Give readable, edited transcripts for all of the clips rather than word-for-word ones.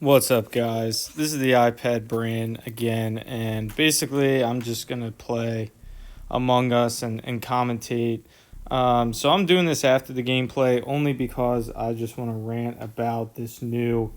What's up, guys? This is the iPad Brain again, and basically, I'm just gonna play Among Us and commentate. So I'm doing this after the gameplay only because I just want to rant about this new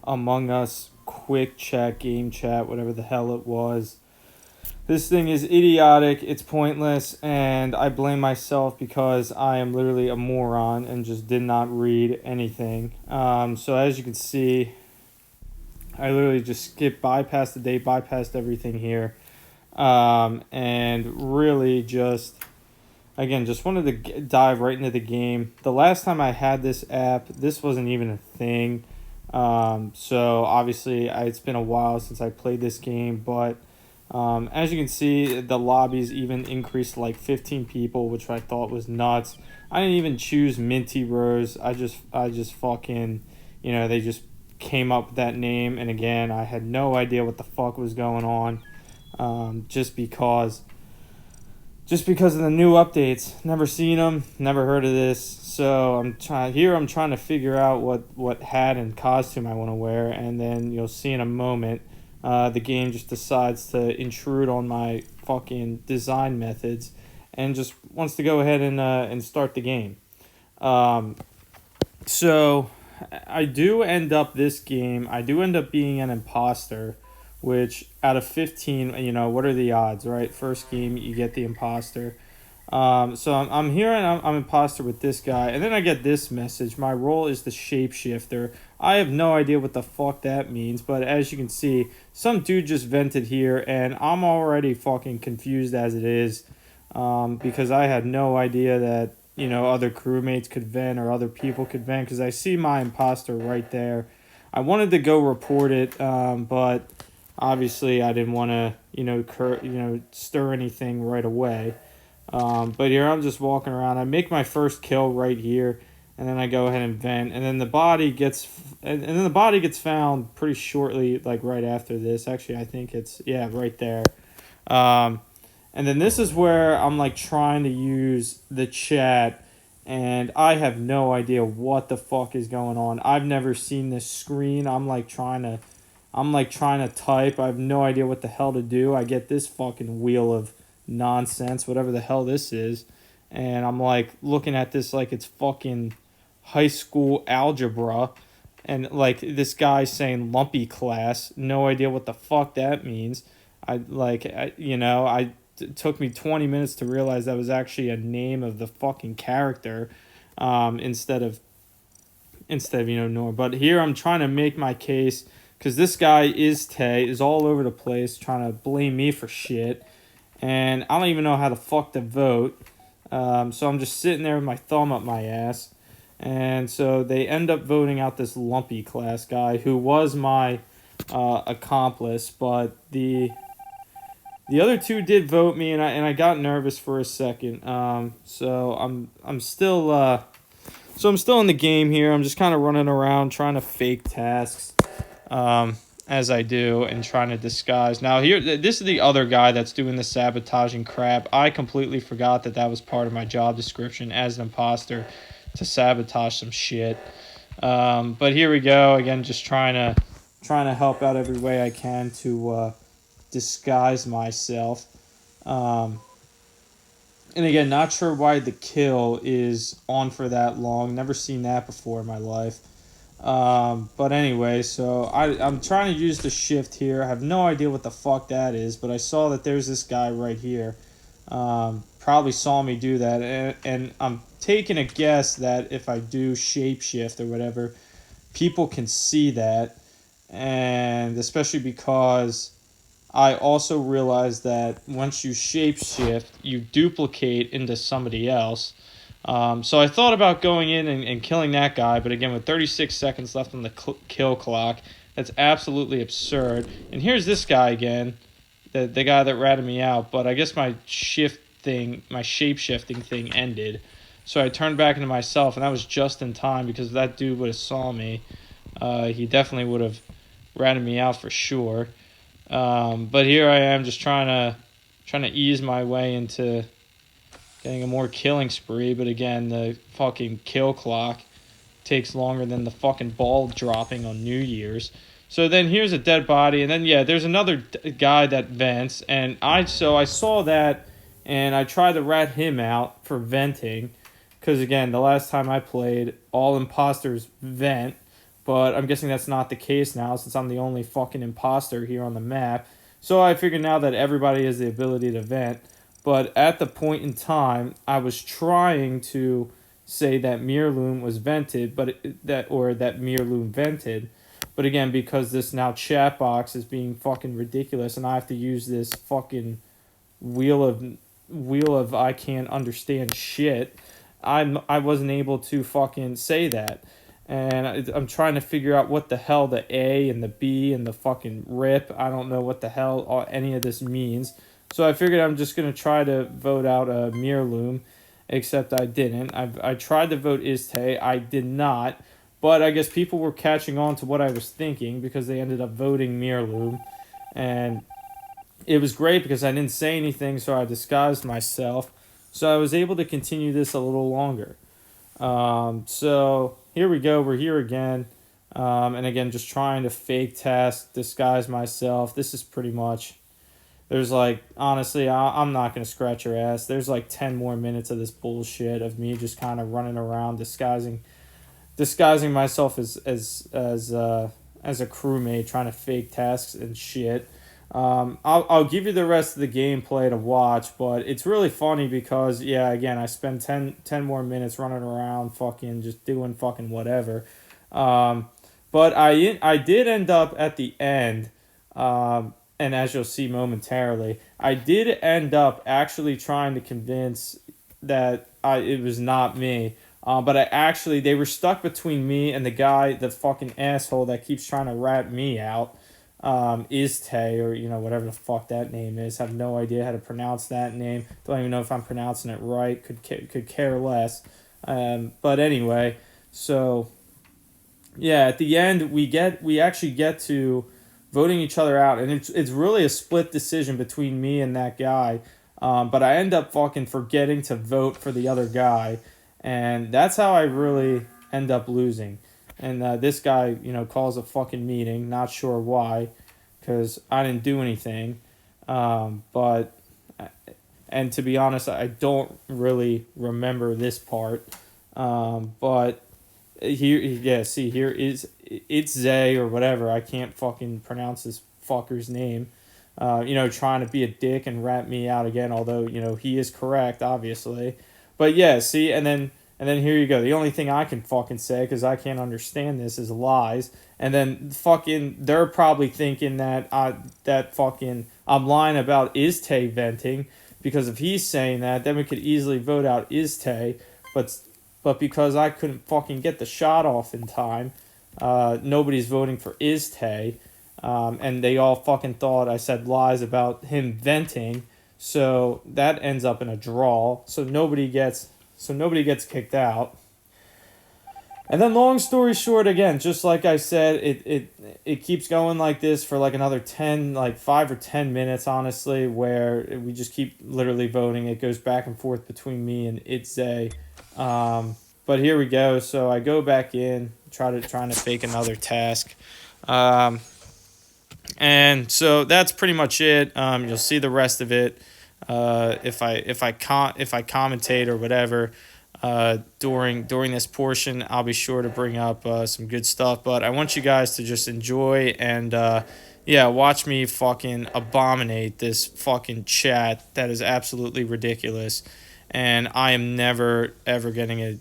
Among Us quick chat, game chat, whatever the hell it was. This thing is idiotic, it's pointless, and I blame myself because I am literally a moron and just did not read anything. So as you can see, I literally just skipped, bypassed the date, bypassed everything here, and really just, again, just wanted to dive right into the game. The last time I had this app, this wasn't even a thing. So obviously, it's been a while since I played this game, but as you can see, the lobbies even increased to like 15 people, which I thought was nuts. I didn't even choose Minty Rose. I just fucking, they just came up with that name, and again, I had no idea what the fuck was going on. Just because of the new updates. Never seen them, never heard of this. So I'm trying to figure out what hat and costume I want to wear, and then you'll see in a moment. The game just decides to intrude on my fucking design methods, and just wants to go ahead and start the game. Um, so I do end up this game. I do end up being an imposter, which out of 15, what are the odds, right? First game, you get the imposter. So I'm here and I'm imposter with this guy, and then I get this message. My role is the shapeshifter. I have no idea what the fuck that means, but as you can see, some dude just vented here, and I'm already fucking confused as it is, because I had no idea that other crewmates could vent or other people could vent, because I see my imposter right there. I wanted to go report it, but obviously I didn't want to stir anything right away. But here I'm just walking around. I make my first kill right here, and then I go ahead and vent, and then the body gets found pretty shortly, like right after this. Actually, I think it's right there. Um, and then this is where I'm like trying to use the chat, and I have no idea what the fuck is going on. I've never seen this screen. I'm like trying to type. I have no idea what the hell to do. I get this fucking wheel of nonsense, whatever the hell this is, and I'm like looking at this like it's fucking high school algebra, and like this guy saying lumpy class, no idea what the fuck that means. It took me 20 minutes to realize that was actually a name of the fucking character, instead of Nora. But here I'm trying to make my case because this guy is all over the place trying to blame me for shit, and I don't even know how the fuck to vote. So I'm just sitting there with my thumb up my ass, and so they end up voting out this lumpy class guy who was my accomplice, but the other two did vote me, and I got nervous for a second. I'm still in the game here. I'm just kind of running around trying to fake tasks, as I do, and trying to disguise. Now here, this is the other guy that's doing the sabotaging crap. I completely forgot that was part of my job description as an imposter, to sabotage some shit. But here we go again, just trying to help out every way I can to disguise myself. Um, and again, not sure why the kill is on for that long. Never seen that before in my life. But anyway, so I'm trying to use the shift here. I have no idea what the fuck that is, but I saw that there's this guy right here. Probably saw me do that, and I'm taking a guess that if I do shapeshift or whatever, people can see that, and especially because I also realized that once you shapeshift, you duplicate into somebody else. So I thought about going in and killing that guy, but again, with 36 seconds left on the kill clock, that's absolutely absurd. And here's this guy again, the guy that ratted me out, but I guess my shape shifting thing ended. So I turned back into myself, and that was just in time because if that dude would have saw me, he definitely would have ratted me out for sure. But here I am just trying to ease my way into getting a more killing spree. But again, the fucking kill clock takes longer than the fucking ball dropping on New Year's. So then here's a dead body, and then yeah, there's another guy that vents, and I saw that, and I tried to rat him out for venting, because again, the last time I played, all imposters vent, but I'm guessing that's not the case now since I'm the only fucking imposter here on the map. So I figured now that everybody has the ability to vent, but at the point in time, I was trying to say that Mirloom was vented, that Mirloom vented. But again, because this now chat box is being fucking ridiculous, and I have to use this fucking wheel of I can't understand shit, I wasn't able to fucking say that, and I'm trying to figure out what the hell the A and the B and the fucking rip. I don't know what the hell any of this means. So I figured I'm just gonna try to vote out a Mirloom, except I didn't. I tried to vote Iztay. I did not. But I guess people were catching on to what I was thinking because they ended up voting Mirloom. And it was great because I didn't say anything, so I disguised myself. So I was able to continue this a little longer. So here we go. We're here again. And again, just trying to fake task, disguise myself. This is pretty much... There's like, honestly, I'm not going to scratch your ass. There's like 10 more minutes of this bullshit of me just kind of running around disguising myself as a crewmate trying to fake tasks and shit. I'll give you the rest of the gameplay to watch, but it's really funny because yeah, again, I spend 10 more minutes running around fucking just doing fucking whatever. But I did end up at the end, and as you'll see momentarily, I did end up actually trying to convince that it was not me. But they were stuck between me and the guy, the fucking asshole that keeps trying to rat me out. Iztay, or, whatever the fuck that name is. Have no idea how to pronounce that name. Don't even know if I'm pronouncing it right. Could care less. But anyway, so, yeah, at the end, we actually get to voting each other out, and it's really a split decision between me and that guy. But I end up fucking forgetting to vote for the other guy. And that's how I really end up losing. And this guy, calls a fucking meeting. Not sure why, because I didn't do anything. And to be honest, I don't really remember this part. But here is it's Zay or whatever. I can't fucking pronounce this fucker's name. Trying to be a dick and rat me out again. Although he is correct, obviously. But yeah, see, and then here you go. The only thing I can fucking say, because I can't understand this, is lies. And then fucking, they're probably thinking that I'm lying about Iztay venting, because if he's saying that, then we could easily vote out Iztay. But because I couldn't fucking get the shot off in time, nobody's voting for Iztay. And they all fucking thought I said lies about him venting. So that ends up in a draw. So nobody gets kicked out. And then long story short, again, just like I said, it keeps going like this for like another 5 or 10 minutes, honestly, where we just keep literally voting. It goes back and forth between me and Itze. But here we go. So I go back in, trying to fake another task. And so that's pretty much it. You'll see the rest of it. If I commentate or whatever during this portion, I'll be sure to bring up some good stuff. But I want you guys to just enjoy and watch me fucking abominate this fucking chat that is absolutely ridiculous, and I am never ever getting a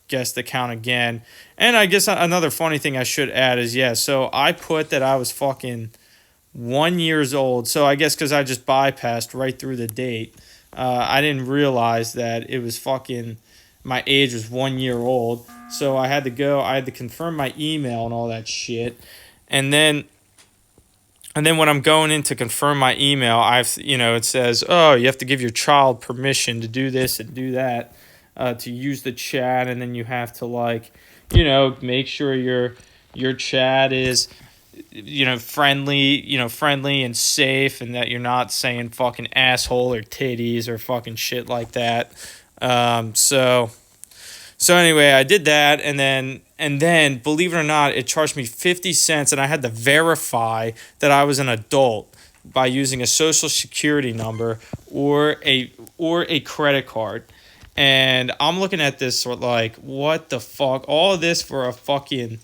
guest account again. And I guess another funny thing I should add is so I put that I was fucking 1 year old. So I guess because I just bypassed right through the date, I didn't realize that it was fucking, my age was 1 year old. So I had to confirm my email and all that shit. And then when I'm going in to confirm my email, it says, oh, you have to give your child permission to do this and do that, to use the chat. And then you have to make sure your chat is friendly and safe, and that you're not saying fucking asshole or titties or fucking shit like that. So So anyway, I did that, and then believe it or not, it charged me 50 cents, and I had to verify that I was an adult by using a social security number or a credit card. And I'm looking at this sort of like, what the fuck? All of this for a fucking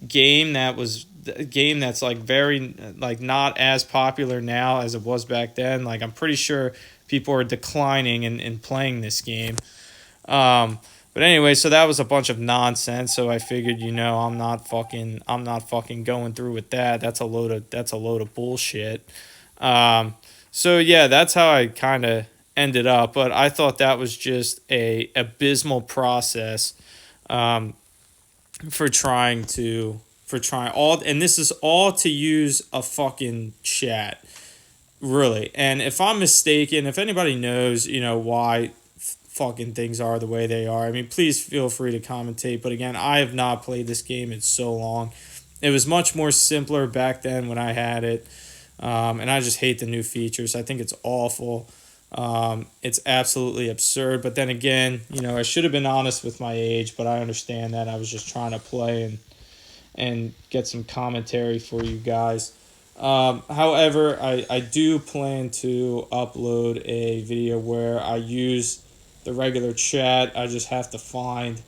game that's like very like not as popular now as it was back then. Like I'm pretty sure people are declining in playing this game. Um, but anyway, so that was a bunch of nonsense. So I figured, I'm not fucking going through with that. That's a load of bullshit. So yeah, that's how I kind of ended up. But I thought that was just a abysmal process, um, for trying all, and this is all to use a fucking chat, really. And if I'm mistaken, if anybody knows, why fucking things are the way they are, I mean, please feel free to commentate. But again, I have not played this game in so long. It was much more simpler back then when I had it. And I just hate the new features. I think it's awful. It's absolutely absurd. But then again, I should have been honest with my age, but I understand that. I was just trying to play and get some commentary for you guys. However, I do plan to upload a video where I use the regular chat. I just have to find.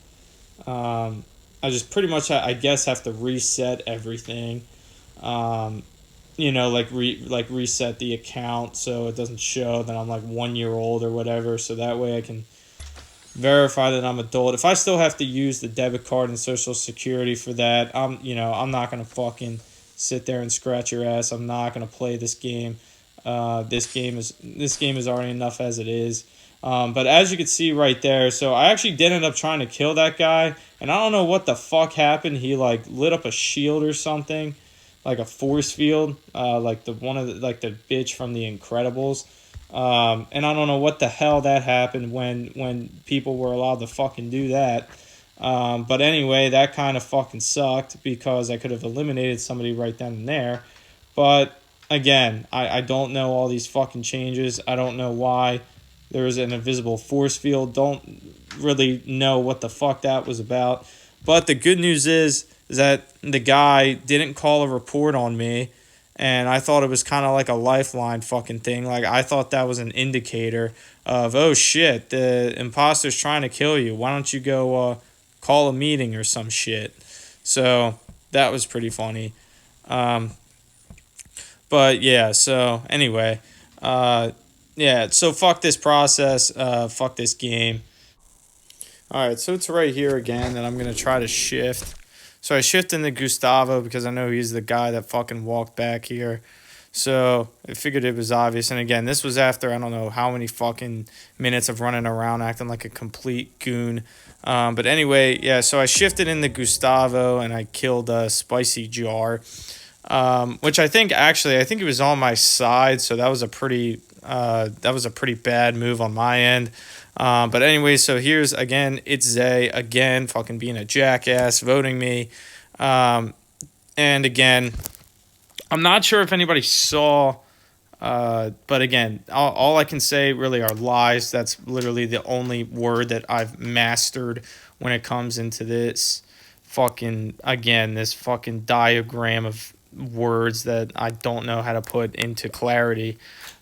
I just pretty much, I guess, have to reset everything. Um, like reset the account so it doesn't show that I'm like 1 year old or whatever. So that way I can verify that I'm adult. If I still have to use the debit card and social security for that, I'm not gonna fucking sit there and scratch your ass. I'm not gonna play this game. This game is already enough as it is. But as you can see right there, so I actually did end up trying to kill that guy, and I don't know what the fuck happened. He like lit up a shield or something, like a force field, like the bitch from The Incredibles. And I don't know what the hell that happened when people were allowed to fucking do that. But anyway, that kind of fucking sucked because I could have eliminated somebody right then and there. But again, I don't know all these fucking changes. I don't know why there was an invisible force field. Don't really know what the fuck that was about. But the good news is that the guy didn't call a report on me, and I thought it was kind of like a lifeline fucking thing. Like I thought that was an indicator of, oh shit, the imposter's trying to kill you. Why don't you go call a meeting or some shit? So that was pretty funny. Um, but yeah, so anyway, yeah, so fuck this process, fuck this game. All right, so it's right here again, and I'm gonna try to shift. So I shift into Gustavo because I know he's the guy that fucking walked back here. So I figured it was obvious. And again, this was after I don't know how many fucking minutes of running around acting like a complete goon. But anyway, yeah, so I shifted into Gustavo and I killed a Spicy Jar, which I think it was on my side. So that was a pretty bad move on my end. But anyway, so here's again, it's Zay again, fucking being a jackass, voting me. Um, and again, I'm not sure if anybody saw, but again, all I can say really are lies. That's literally the only word that I've mastered when it comes into this fucking diagram of words that I don't know how to put into clarity.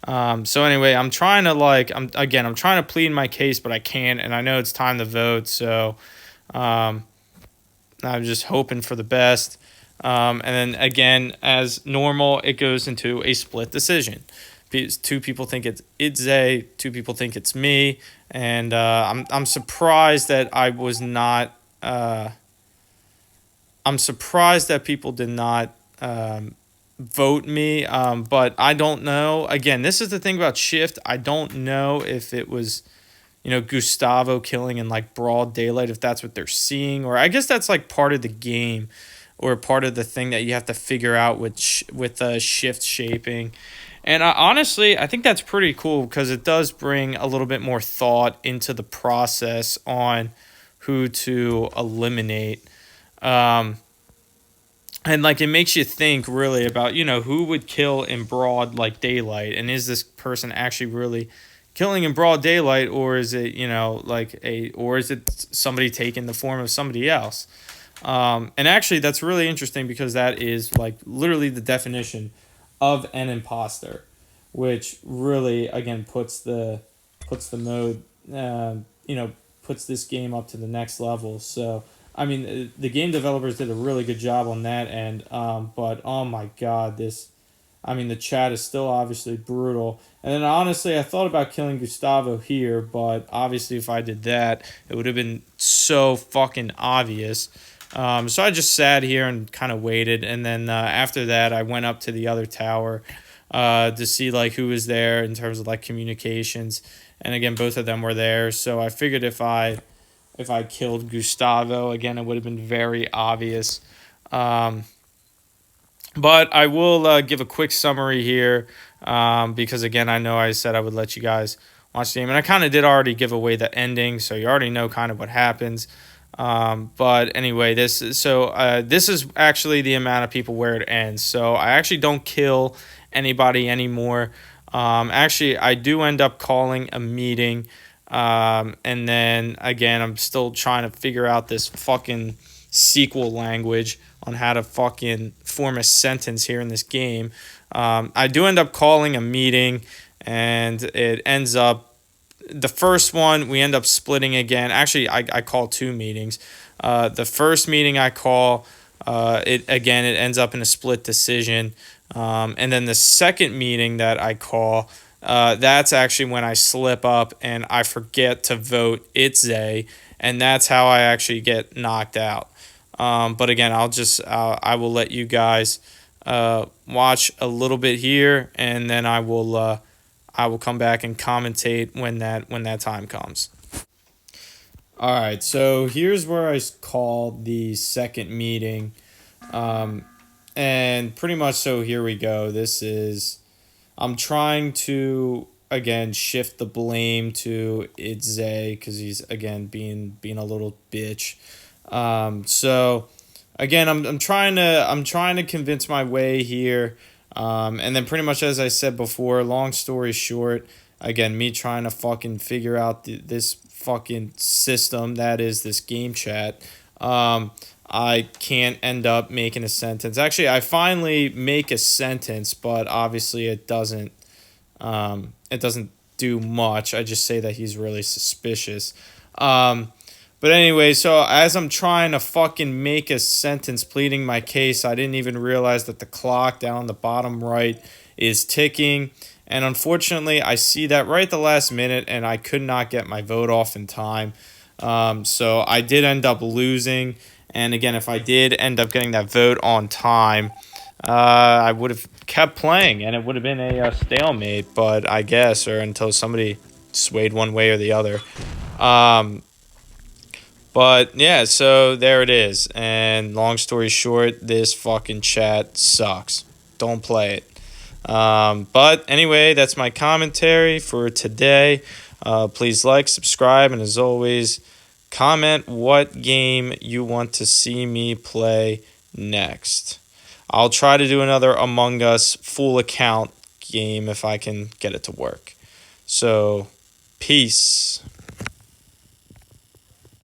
So anyway, I'm trying to plead my case, but I can't, and I know it's time to vote, so um, I'm just hoping for the best. And then again, as normal, it goes into a split decision. Two people think it's Zay, two people think it's me, and I'm surprised that I was not. I'm surprised that people did not vote me, but I don't know. Again, this is the thing about Shift. I don't know if it was, Gustavo killing in like broad daylight, if that's what they're seeing, or I guess that's like part of the game, or part of the thing that you have to figure out with shift shaping. And honestly, I think that's pretty cool because it does bring a little bit more thought into the process on who to eliminate. Um, and like it makes you think really about who would kill in broad like daylight, and is this person actually really killing in broad daylight, or is it, or is it somebody taking the form of somebody else? And actually, that's really interesting because that is like literally the definition of an imposter, which really again puts the mode, puts this game up to the next level. So I mean, the game developers did a really good job on that end. But oh my god, the chat is still obviously brutal. And then honestly, I thought about killing Gustavo here, but obviously, if I did that, it would have been so fucking obvious. So I just sat here and kind of waited, and then after that, I went up to the other tower to see like who was there in terms of like communications. And again, both of them were there. So I figured if I killed Gustavo again, it would have been very obvious. But I will give a quick summary here because, again, I know I said I would let you guys watch the game. And I kind of did already give away the ending, so you already know kind of what happens. But anyway, this is actually the amount of people where it ends. So I actually don't kill anybody anymore. Actually, I do end up calling a meeting. And then, again, I'm still trying to figure out this fucking SQL language on how to fucking form a sentence here in this game. I do end up calling a meeting, and it ends up, the first one, we end up splitting again. Actually, I call two meetings. The first meeting I call, it ends up in a split decision. And then the second meeting that I call, that's actually when I slip up and I forget to vote Itze, and that's how I actually get knocked out. But again, I will let you guys watch a little bit here, and then I will come back and commentate when that time comes. All right, so here's where I called the second meeting, and pretty much so here we go. I'm trying to again shift the blame to Itze because he's again being a little bitch. So again, I'm trying to convince my way here. And then pretty much as I said before, long story short, again, me trying to fucking figure out this fucking system that is this game chat. I can't end up making a sentence. Actually, I finally make a sentence, but obviously it doesn't do much. I just say that he's really suspicious. But anyway, so as I'm trying to fucking make a sentence pleading my case, I didn't even realize that the clock down on the bottom right is ticking. And unfortunately, I see that right at the last minute, and I could not get my vote off in time. So I did end up losing. And again, if I did end up getting that vote on time, I would have kept playing, and it would have been a stalemate, but I guess, or until somebody swayed one way or the other. But yeah, so there it is. And long story short, this fucking chat sucks. Don't play it. But anyway, that's my commentary for today. Please like, subscribe, and as always, comment what game you want to see me play next. I'll try to do another Among Us full account game if I can get it to work. So, peace.